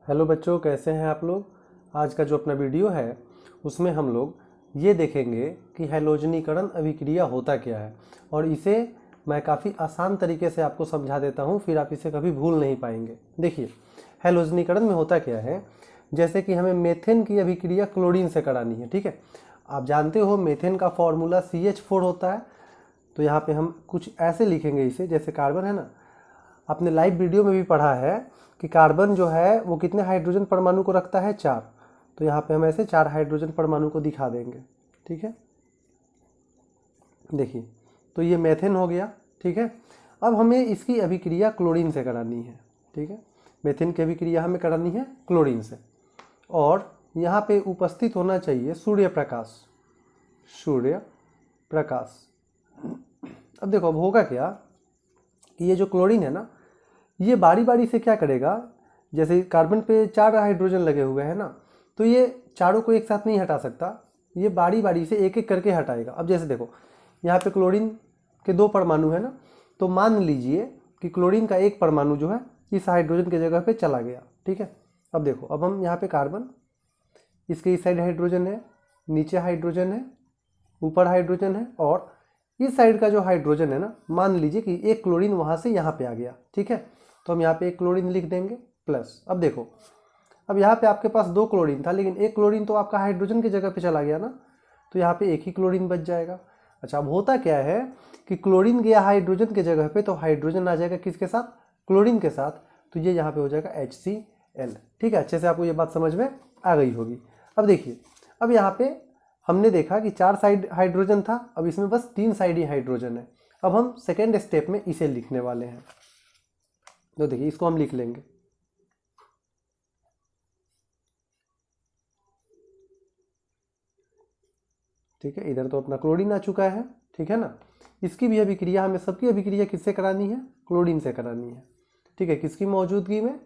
Hello बच्चों, कैसे हैं आप लोग। आज का जो अपना वीडियो है उसमें हम लोग ये देखेंगे कि हैलोजनीकरण अभिक्रिया होता क्या है, और इसे मैं काफ़ी आसान तरीके से आपको समझा देता हूँ, फिर आप इसे कभी भूल नहीं पाएंगे। देखिए, हैलोजनीकरण में होता क्या है, जैसे कि हमें मेथेन की अभिक्रिया क्लोरीन से करानी है। ठीक है, आप जानते हो मेथेन का फॉर्मूला CH4 होता है। तो यहाँ पे हम कुछ ऐसे लिखेंगे इसे, जैसे कार्बन है ना, आपने लाइव वीडियो में भी पढ़ा है कि कार्बन जो है वो कितने हाइड्रोजन परमाणु को रखता है, 4। तो यहाँ पे हम ऐसे 4 हाइड्रोजन परमाणु को दिखा देंगे। ठीक है, देखिए, तो ये मेथेन हो गया। ठीक है, अब हमें इसकी अभिक्रिया क्लोरीन से करानी है। ठीक है, मेथेन की अभिक्रिया हमें करानी है क्लोरीन से, और यहाँ पे उपस्थित होना चाहिए सूर्य प्रकाश। सूर्य प्रकाश। अब देखो, अब होगा क्या कि ये जो क्लोरीन है ना, ये बारी बारी से क्या करेगा, जैसे कार्बन पे 4 हाइड्रोजन लगे हुए हैं ना, तो ये चारों को एक साथ नहीं हटा सकता, ये बारी बारी से एक एक करके हटाएगा। अब जैसे देखो, यहाँ पे क्लोरीन के 2 परमाणु है ना, तो मान लीजिए कि क्लोरीन का एक परमाणु जो है इस हाइड्रोजन की जगह पे चला गया। ठीक है, अब देखो, अब हम यहाँ पे कार्बन, इसके इस साइड हाइड्रोजन है, नीचे हाइड्रोजन है, ऊपर हाइड्रोजन है, और इस साइड का जो हाइड्रोजन है ना, मान लीजिए कि एक क्लोरीन वहाँ से यहाँ पे आ गया। ठीक है, तो हम यहाँ पे एक क्लोरीन लिख देंगे प्लस। अब देखो, अब यहाँ पे आपके पास 2 क्लोरीन था, लेकिन एक क्लोरीन तो आपका हाइड्रोजन की जगह पे चला गया ना, तो यहाँ पे एक ही क्लोरीन बच जाएगा। अच्छा, अब होता क्या है कि क्लोरीन गया हाइड्रोजन की जगह पे, तो हाइड्रोजन आ जाएगा किसके साथ, क्लोरीन के साथ, तो ये यहाँ पे हो जाएगा HCl। ठीक है, अच्छे से आपको ये बात समझ में आ गई होगी। अब देखिए, अब यहाँ पे हमने देखा कि 4 साइड हाइड्रोजन था, अब इसमें बस 3 साइड ही हाइड्रोजन है। अब हम सेकेंड स्टेप में इसे लिखने वाले हैं। तो देखिए, इसको हम लिख लेंगे। ठीक है, इधर तो अपना क्लोरीन आ चुका है। ठीक है ना, इसकी भी अभिक्रिया, हमें सबकी अभिक्रिया किससे करानी है, क्लोरीन से करानी है। ठीक है, किसकी मौजूदगी में,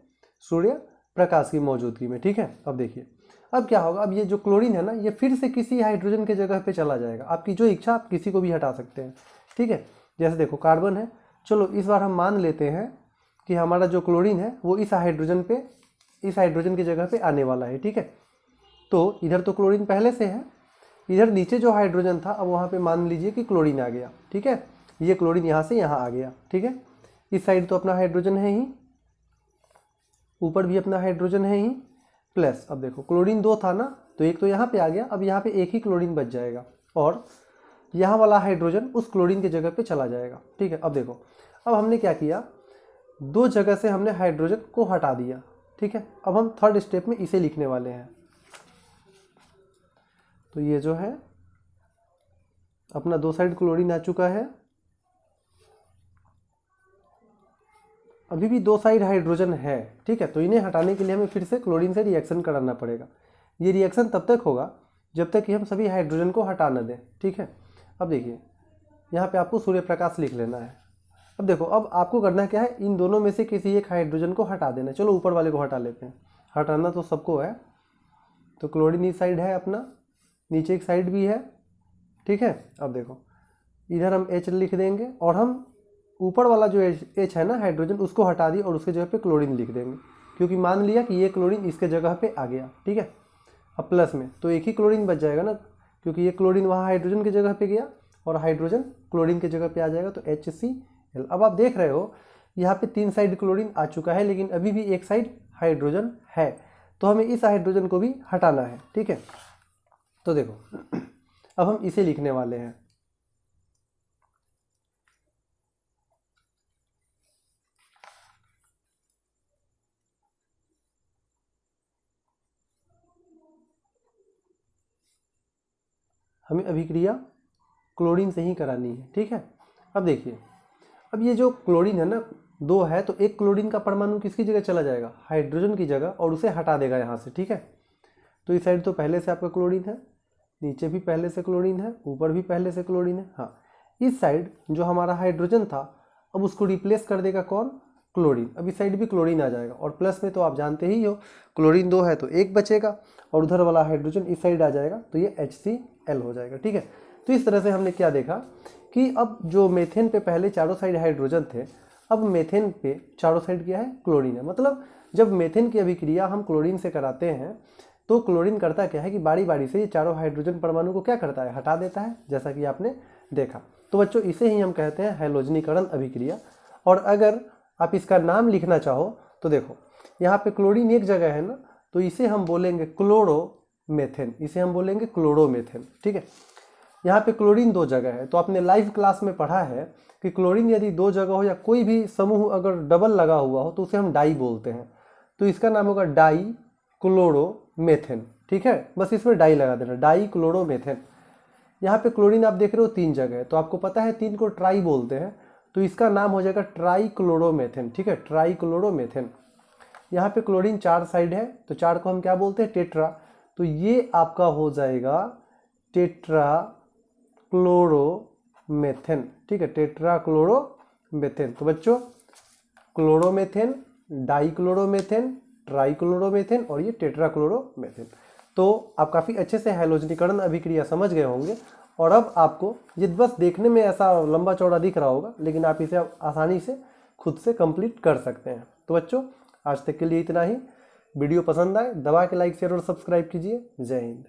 सूर्य प्रकाश की मौजूदगी में। ठीक है, अब देखिए, अब क्या होगा, अब ये जो क्लोरीन है ना, ये फिर से किसी हाइड्रोजन की जगह पे चला जाएगा। आपकी जो इच्छा, आप किसी को भी हटा सकते हैं। ठीक है, जैसे देखो कार्बन है, चलो इस बार हम मान लेते हैं कि हमारा जो क्लोरीन है वो इस हाइड्रोजन की जगह पे आने वाला है। ठीक है, तो इधर तो क्लोरीन पहले से है, इधर नीचे जो हाइड्रोजन था, अब वहाँ पे मान लीजिए कि क्लोरीन आ गया। ठीक है, ये क्लोरीन यहाँ से यहाँ आ गया। ठीक है, इस साइड तो अपना हाइड्रोजन है ही, ऊपर भी अपना हाइड्रोजन है ही, प्लस अब देखो क्लोरीन 2 था ना, तो एक तो यहाँ पे आ गया, अब यहाँ पे एक ही क्लोरीन बच जाएगा, और यहाँ वाला हाइड्रोजन उस क्लोरीन की जगह पे चला जाएगा। ठीक है, अब देखो, अब हमने क्या किया, 2 जगह से हमने हाइड्रोजन को हटा दिया। ठीक है, अब हम थर्ड स्टेप में इसे लिखने वाले हैं। तो ये जो है अपना 2 साइड क्लोरीन आ चुका है, अभी भी 2 साइड हाइड्रोजन है। ठीक है, तो इन्हें हटाने के लिए हमें फिर से क्लोरीन से रिएक्शन कराना पड़ेगा। ये रिएक्शन तब तक होगा जब तक कि हम सभी हाइड्रोजन को हटा न दें। ठीक है, अब देखिए, यहाँ पे आपको सूर्य प्रकाश लिख लेना है। अब देखो, अब आपको करना क्या है, इन दोनों में से किसी एक हाइड्रोजन को हटा देना। चलो ऊपर वाले को हटा लेते हैं, हटाना तो सबको है। तो क्लोरीन इस साइड है अपना, नीचे एक साइड भी है। ठीक है, अब देखो, इधर हम H लिख देंगे, और हम ऊपर वाला जो H है ना हाइड्रोजन, उसको हटा दिए और उसके जगह पे क्लोरीन लिख देंगे, क्योंकि मान लिया कि ये क्लोरीन इसके जगह पे आ गया। ठीक है, अब प्लस में तो एक ही क्लोरीन बच जाएगा ना, क्योंकि ये क्लोरीन वहाँ हाइड्रोजन की जगह पे गया और हाइड्रोजन क्लोरीन की जगह पे आ जाएगा, तो HCl। अब आप देख रहे हो यहाँ पे 3 साइड क्लोरीन आ चुका है, लेकिन अभी भी एक साइड हाइड्रोजन है, तो हमें इस हाइड्रोजन को भी हटाना है। ठीक है, तो देखो, अब हम इसे लिखने वाले हैं। हमें अभिक्रिया क्लोरीन से ही करानी है। ठीक है, अब देखिए, अब ये जो क्लोरीन है ना, 2 है, तो एक क्लोरीन का परमाणु किसकी जगह चला जाएगा, हाइड्रोजन की जगह, और उसे हटा देगा यहाँ से। ठीक है, तो इस साइड तो पहले से आपका क्लोरीन है, नीचे भी पहले से क्लोरीन है, ऊपर भी पहले से क्लोरीन है। हाँ, इस साइड जो हमारा हाइड्रोजन था, अब उसको रिप्लेस कर देगा कौन, क्लोरीन। अब इस साइड भी क्लोरीन आ जाएगा, और प्लस में तो आप जानते ही हो, क्लोरीन 2 है तो 1 बचेगा, और उधर वाला हाइड्रोजन इस साइड आ जाएगा, तो ये HCl हो जाएगा। ठीक है, तो इस तरह से हमने क्या देखा कि अब जो मेथेन पे पहले चारों साइड हाइड्रोजन थे, अब मेथेन पे चारों साइड क्या है, क्लोरीन है। मतलब जब मेथेन की अभिक्रिया हम क्लोरीन से कराते हैं तो क्लोरीन करता क्या है कि बारी बारी से ये चारों हाइड्रोजन परमाणु को क्या करता है, हटा देता है, जैसा कि आपने देखा। तो बच्चों इसे ही हम कहते हैं हैलोजनीकरण अभिक्रिया। और अगर आप इसका नाम लिखना चाहो तो देखो यहाँ पे क्लोरीन एक जगह है ना, तो इसे हम बोलेंगे क्लोरोमेथेन, इसे हम बोलेंगे क्लोरोमेथेन, ठीक है। यहाँ पे क्लोरीन दो जगह है, तो आपने लाइव क्लास में पढ़ा है कि क्लोरीन यदि दो जगह हो या कोई भी समूह अगर डबल लगा हुआ हो तो उसे हम डाई बोलते हैं। तो इसका नाम होगा डाई क्लोरोमेथेन, ठीक है। बस इसमें डाई लगा देना, डाई क्लोरोमेथेन। यहाँ पे क्लोरीन आप देख रहे हो तीन जगह है, तो आपको पता है तीन को ट्राई बोलते हैं, तो इसका नाम हो जाएगा ट्राई क्लोरोमेथेन, ठीक है, ट्राई क्लोरोमेथेन। यहाँ पे क्लोरीन चार साइड है, तो चार को हम क्या बोलते हैं, टेट्रा, तो ये आपका हो जाएगा टेट्रा क्लोरोमेथेन, ठीक है, टेट्रा क्लोरोमेथेन। तो बच्चों chloromethane, di chloromethane, tri chloromethane और ये टेट्रा क्लोरोमेथेन। तो आप काफ़ी अच्छे से हैलोजनीकरण अभिक्रिया समझ गए होंगे। और अब आपको ये बस देखने में ऐसा लंबा चौड़ा दिख रहा होगा, लेकिन आप इसे आसानी से खुद से कंप्लीट कर सकते हैं। तो बच्चों आज तक के लिए इतना ही। वीडियो पसंद आए दबा के लाइक शेयर और सब्सक्राइब कीजिए। जय हिंद।